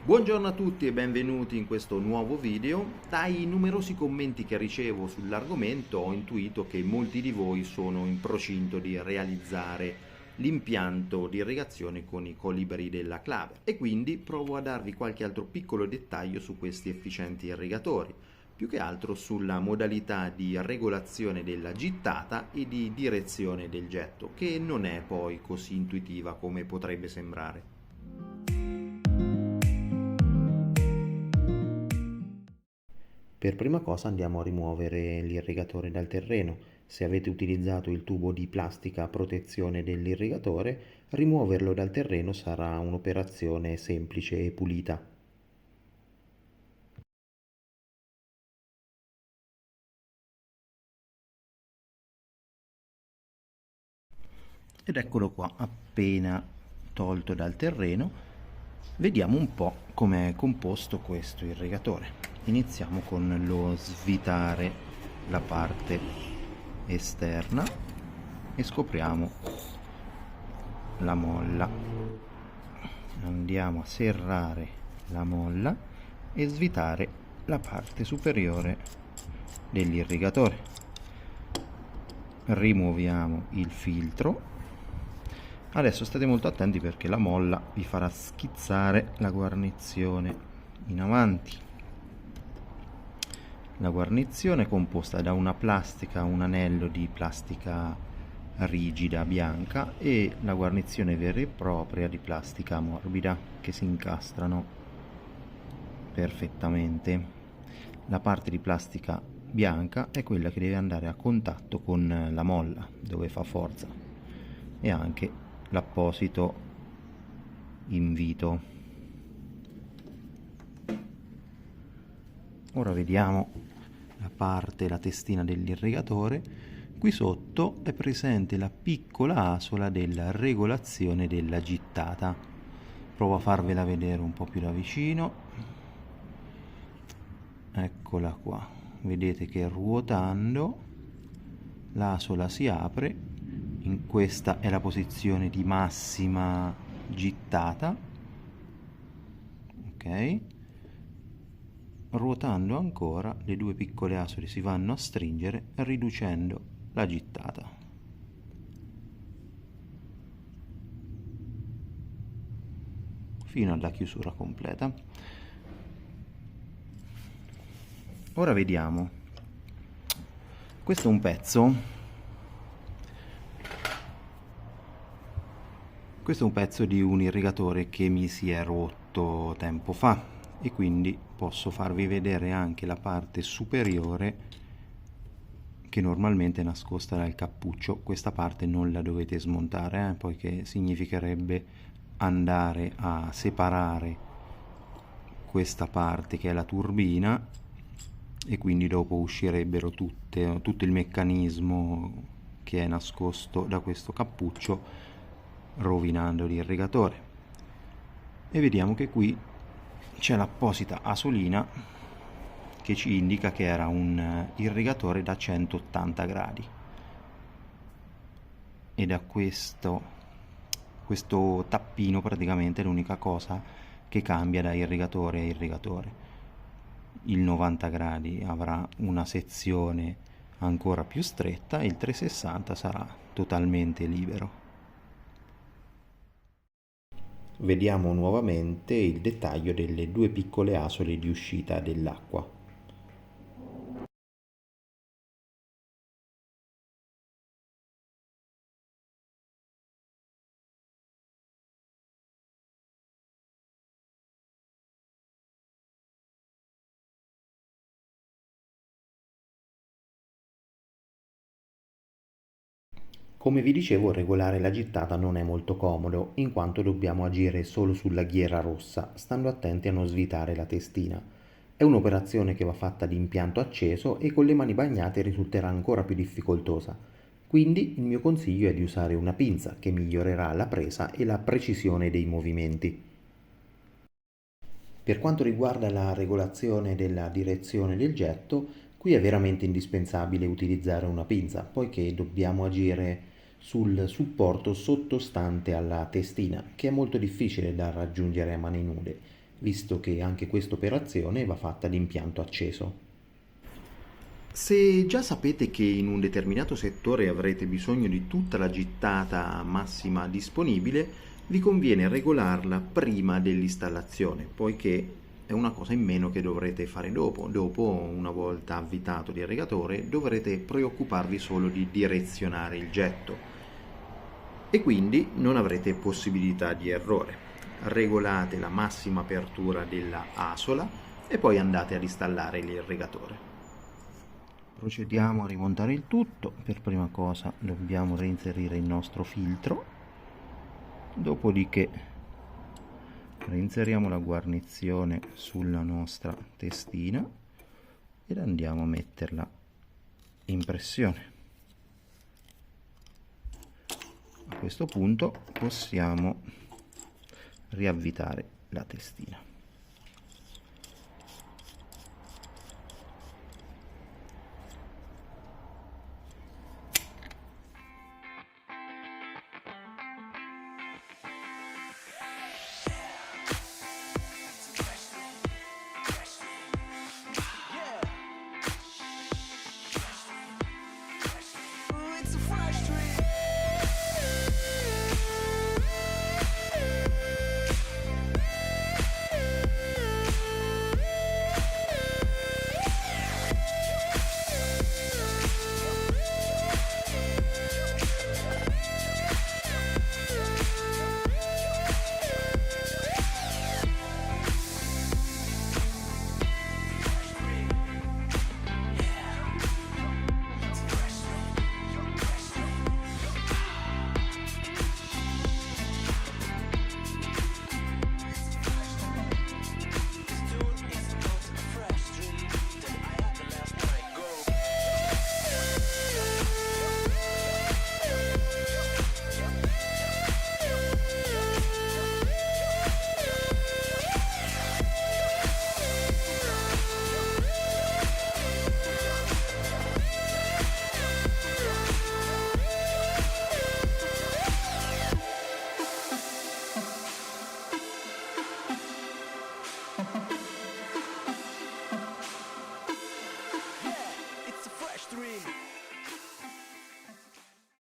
Buongiorno a tutti e benvenuti in questo nuovo video. Dai numerosi commenti che ricevo sull'argomento ho intuito che molti di voi sono in procinto di realizzare l'impianto di irrigazione con i colibri della clave e quindi provo a darvi qualche altro piccolo dettaglio su questi efficienti irrigatori, più che altro sulla modalità di regolazione della gittata e di direzione del getto, che non è poi così intuitiva come potrebbe sembrare. Per prima cosa andiamo a rimuovere l'irrigatore dal terreno. Se avete utilizzato il tubo di plastica a protezione dell'irrigatore, rimuoverlo dal terreno sarà un'operazione semplice e pulita. Ed eccolo qua, appena tolto dal terreno. Vediamo un po' come è composto questo irrigatore. Iniziamo con lo svitare la parte esterna e scopriamo la molla. Andiamo a serrare la molla e svitare la parte superiore dell'irrigatore. Rimuoviamo il filtro. Adesso state molto attenti perché la molla vi farà schizzare la guarnizione in avanti. La guarnizione è composta da una plastica, un anello di plastica rigida bianca e la guarnizione vera e propria di plastica morbida che si incastrano perfettamente. La parte di plastica bianca è quella che deve andare a contatto con la molla dove fa forza e anche l'apposito invito. Ora vediamo la testina dell'irrigatore. Qui sotto è presente la piccola asola della regolazione della gittata. Provo a farvela vedere un po' più da vicino. Eccola qua. Vedete che ruotando l'asola si apre. Questa è la posizione di massima gittata. Ok. Ruotando ancora, le due piccole asole si vanno a stringere riducendo la gittata. Fino alla chiusura completa. Ora vediamo. Questo è un pezzo. Questo è un pezzo di un irrigatore che mi si è rotto tempo fa e quindi posso farvi vedere anche la parte superiore che normalmente è nascosta dal cappuccio. Questa parte non la dovete smontare, poiché significherebbe andare a separare questa parte che è la turbina e quindi dopo uscirebbero tutto il meccanismo che è nascosto da questo cappuccio, rovinando l'irrigatore. E vediamo che qui c'è l'apposita asolina che ci indica che era un irrigatore da 180 gradi e da questo tappino praticamente è l'unica cosa che cambia da irrigatore a irrigatore. Il 90 gradi avrà una sezione ancora più stretta e il 360 sarà totalmente libero. Vediamo nuovamente il dettaglio delle due piccole asole di uscita dell'acqua. Come vi dicevo, regolare la gittata non è molto comodo, in quanto dobbiamo agire solo sulla ghiera rossa, stando attenti a non svitare la testina. È un'operazione che va fatta di impianto acceso e con le mani bagnate risulterà ancora più difficoltosa. Quindi il mio consiglio è di usare una pinza che migliorerà la presa e la precisione dei movimenti. Per quanto riguarda la regolazione della direzione del getto, qui è veramente indispensabile utilizzare una pinza, poiché dobbiamo agire sul supporto sottostante alla testina, che è molto difficile da raggiungere a mani nude. visto che anche questa operazione va fatta ad impianto acceso. Se già sapete che in un determinato settore avrete bisogno di tutta la gittata massima disponibile, vi conviene regolarla prima dell'installazione, poiché è una cosa in meno che dovrete fare dopo. Dopo, una volta avvitato l'irrigatore, dovrete preoccuparvi solo di direzionare il getto e quindi non avrete possibilità di errore. Regolate la massima apertura della asola e poi andate ad installare l'irrigatore. Procediamo a rimontare il tutto. Per prima cosa dobbiamo reinserire il nostro filtro, dopodiché reinseriamo la guarnizione sulla nostra testina ed andiamo a metterla in pressione. A questo punto possiamo riavvitare la testina.